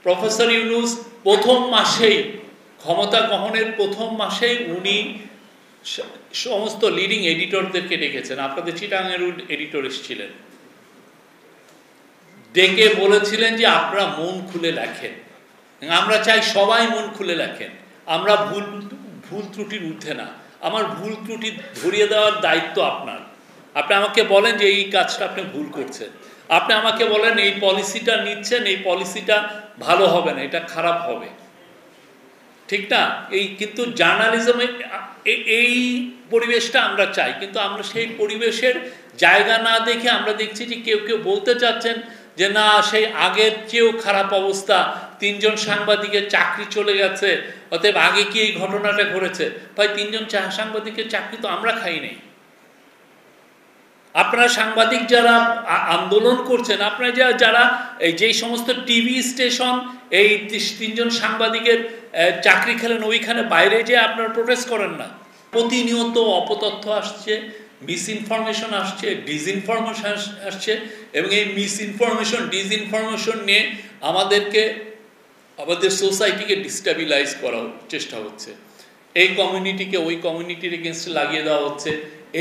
Professor Yunus প্রথম মাসেই ক্ষমতা গ্রহণের প্রথম মাসেই উনি সমস্ত লিডিং এডিটরদেরকে ডেকেছেন। আপনাদের চিটাগাংয়ের এডিটর এসেছিলেন, ডেকে বলেছিলেন যে আপনারা মন খুলে লেখেন, আমরা চাই সবাই মন খুলে লেখেন, আমরা ভুল ত্রুটির ঊর্ধ্বে না, আমার ভুল ত্রুটি ধরিয়ে দেওয়ার দায়িত্ব আপনার। আপনি আমাকে বলেন যে এই কাজটা আপনি ভুল করছেন, আপনি আমাকে বলেন এই পলিসিটা নিচ্ছেন, এই পলিসিটা ভালো হবে না, এটা খারাপ হবে, ঠিক না? এই কিন্তু জার্নালিজমে এই পরিবেশটা আমরা চাই, কিন্তু আমরা সেই পরিবেশের জায়গা না দেখে আমরা দেখছি যে কেউ কেউ বলতে চাচ্ছেন যে না, সেই আগের চেয়েও খারাপ অবস্থা, 3 জন সাংবাদিকের চাকরি চলে গেছে, অতএব আগে কি এই ঘটনাটা ঘটেছে? ভাই, 3 জন সাংবাদিকের চাকরি তো আমরা খাই নাই। আপনারা সাংবাদিক যারা আন্দোলন করছেন, আপনারা যারা এই যেই সমস্ত টিভি স্টেশন এই 3 জন সাংবাদিকের চাকরি খেলেন, ওইখানে বাইরে যে আপনারা প্রোটেস্ট করেন না? প্রতিনিয়ত অপতথ্য আসছে, মিসইনফরমেশন আসছে, ডিসইনফরমেশন আসছে, এবং এই মিসইনফরমেশন ডিসইনফরমেশন নিয়ে আমাদের সোসাইটিকে ডিস্টেবিলাইজ করার চেষ্টা হচ্ছে। এই কমিউনিটিকে ওই কমিউনিটির এগেনস্টে লাগিয়ে দেওয়া হচ্ছে,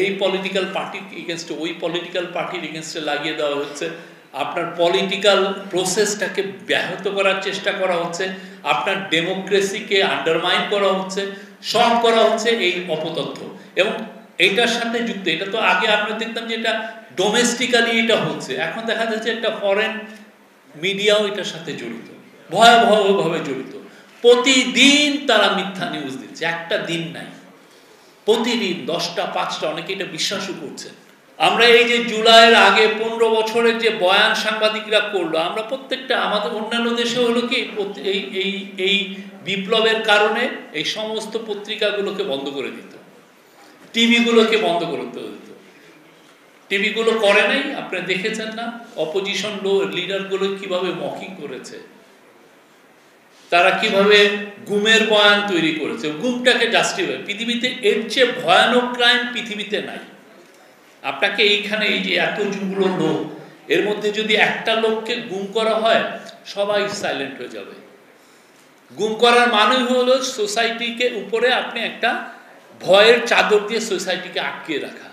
এই পলিটিক্যাল পার্টির এগেনস্টে ওই পলিটিক্যাল পার্টির এগেনস্টে লাগিয়ে দেওয়া হচ্ছে, আপনার পলিটিক্যাল প্রসেসটাকে ব্যাহত করার চেষ্টা করা হচ্ছে, আপনার ডেমোক্রেসিকে আন্ডারমাইন করা হচ্ছে, সব করা হচ্ছে এই অপতথ্য। এবং এইটার সাথে যুক্ত, এটা তো আগে আমরা দেখতাম যে এটা ডোমেস্টিক্যালি এটা হচ্ছে, এখন দেখা যাচ্ছে একটা ফরেন মিডিয়াও এটার সাথে জড়িত, ভয়াবহভাবে জড়িত। প্রতিদিন তারা মিথ্যা নিউজ দিচ্ছে, একটা দিন নাই, প্রতিদিন 10টা 5টা, অনেকে এটা বিশ্বাসও করছে। আমরা এই যে জুলাইয়ের আগে 15 বছরের যে বয়ান সাংবাদিকরা করলো, আমরা প্রত্যেকটা, আমাদের অন্যান্য দেশে হলো কি, এই বিপ্লবের কারণে এই সমস্ত পত্রিকাগুলোকে বন্ধ করে দিত, টিভিগুলোকে বন্ধ করতে দিত। টিভিগুলো করে নাই, আপনারা দেখেছেন না অপোজিশন লিডারগুলো কিভাবে মকিং করেছে, তারা কিভাবে গুমের বয়ান তৈরি করেছে, গুমটাকে জাস্টিফাই। পৃথিবীতে এর চেয়ে ভয়ানক ক্রাইম পৃথিবীতে নাই। আপনাকে এইখানে এই যে এতগুলো লোক, এর মধ্যে যদি একটা লোককে গুম করা হয়, সবাই সাইলেন্ট হয়ে যাবে। গুম করার মানে হলো সোসাইটিকে উপরে আপনি একটা ভয়ের চাদর দিয়ে সোসাইটিকে আটকিয়ে রাখা।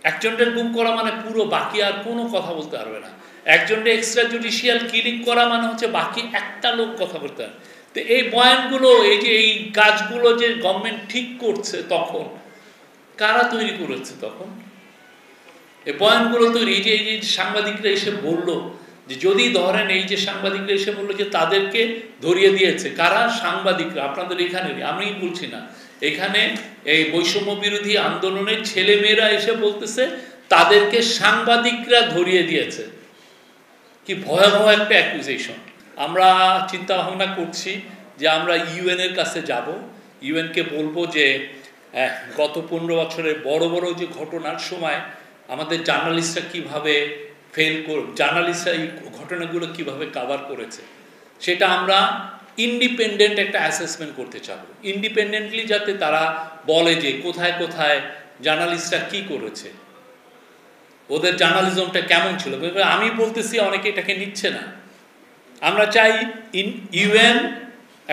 একজনের গুম করা মানে পুরো বাকি আর কোনো কথা বলতে পারবে না। একজনের এক্সট্রা জুডিশিয়াল কিলিং করা মানে হচ্ছে বাকি একটা লোক কথা বলতে পারবে। তো এই বয়ানগুলো, এই যে এই কাজগুলো যে গভর্নমেন্ট ঠিক করছে, তখন কারা তৈরি করেছে? তখন এই বয়ানগুলো তৈরি, এই যে সাংবাদিকরা এসে বললো যে, যদি ধরেন এই যে সাংবাদিকরা এসে বললো যে তাদেরকে ধরিয়ে দিয়েছে, কারা? সাংবাদিকরা, আপনাদের এখানে, আমি বলছি না, এখানে এই বৈষম্য বিরোধী আন্দোলনের ছেলে মেয়েরা এসে বলতেছে তাদেরকে সাংবাদিকরা ধরিয়ে দিয়েছে। কি ভয়াবহ একটা অ্যাকুজেশন। আমরা চিন্তা ভাবনা করছি যে আমরা ইউএন এর কাছে যাব, ইউএনকে বলবো যে গত 15 বছরের বড় বড় যে ঘটনার সময় আমাদের জার্নালিস্টরা কিভাবে জার্নালিস্টরা এই ঘটনাগুলো কিভাবে কভার করেছে, সেটা আমরা ইন্ডিপেন্ডেন্ট একটা অ্যাসেসমেন্ট করতে চাবো। ইন্ডিপেন্ডেন্টলি যাতে তারা বলে যে কোথায় কোথায় জার্নালিস্টরা কি করেছে, ওদের জার্নালিজমটা কেমন ছিল। আমি বলতেছি অনেকে এটাকে নিচ্ছে না। আমরা চাই ইউএন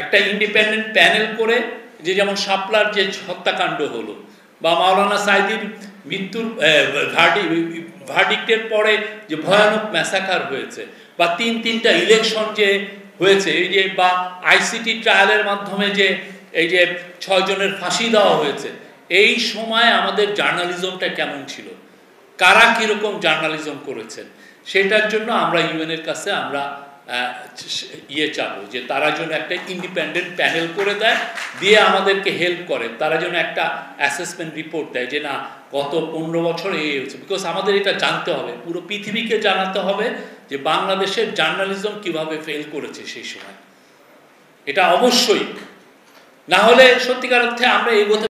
একটা ইন্ডিপেন্ডেন্ট প্যানেল করে, যে যেমন শাপলার যে হত্যাকাণ্ড হলো, বা মাওলানা সাঈদীর মৃত্যুর ভার্ডিক্টের পরে যে ভয়ানক ম্যাসাকার হয়েছে, বা 3টা ইলেকশন যে হয়েছে, এই যে, বা আইসিটি ট্রায়ালের মাধ্যমে যে এই যে 6 জনের ফাঁসি দেওয়া হয়েছে, এই সময় আমাদের জার্নালিজমটা কেমন ছিল, কারা কিরকম জার্নালিজম করেছেন, সেটার জন্য আমরা ইউএনের কাছে আমরা চাবো যে তারা যেন একটা ইন্ডিপেন্ডেন্ট প্যানেল করে দেয়, দিয়ে আমাদেরকে হেল্প করে, তারা যেন একটা অ্যাসেসমেন্ট রিপোর্ট দেয় যে না, গত 15 বছর এই হয়েছে। বিকজ আমাদের এটা জানতে হবে, পুরো পৃথিবীকে জানাতে হবে যে বাংলাদেশের জার্নালিজম কিভাবে ফেল করেছে সেই সময়। এটা অবশ্যই, না হলে সত্যিকার অর্থে আমরা এগোতে